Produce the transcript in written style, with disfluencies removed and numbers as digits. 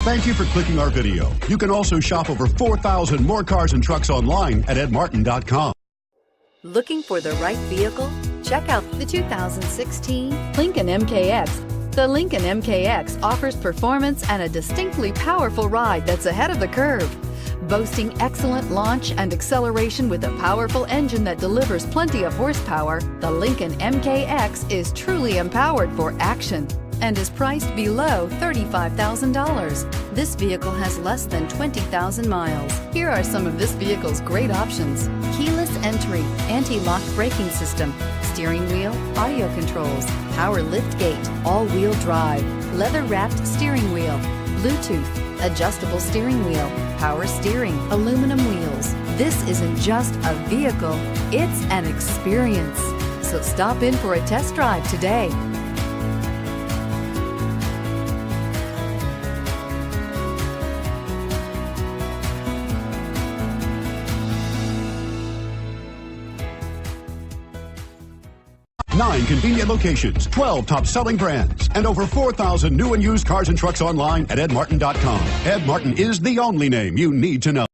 Thank you for clicking our video. You can also shop over 4,000 more cars and trucks online at edmartin.com. Looking for the right vehicle? Check out the 2016 Lincoln MKX. The Lincoln MKX offers performance and a distinctly powerful ride that's ahead of the curve. Boasting excellent launch and acceleration with a powerful engine that delivers plenty of horsepower, the Lincoln MKX is truly empowered for action and is priced below $35,000. This vehicle has less than 20,000 miles. Here are some of this vehicle's great options: keyless entry, anti-lock braking system, steering wheel audio controls, power lift gate, all-wheel drive, leather-wrapped steering wheel, Bluetooth, adjustable steering wheel, power steering, aluminum wheels. This isn't just a vehicle, it's an experience. So stop in for a test drive today. Nine convenient locations, 12 top-selling brands, and over 4,000 new and used cars and trucks online at edmartin.com. Ed Martin is the only name you need to know.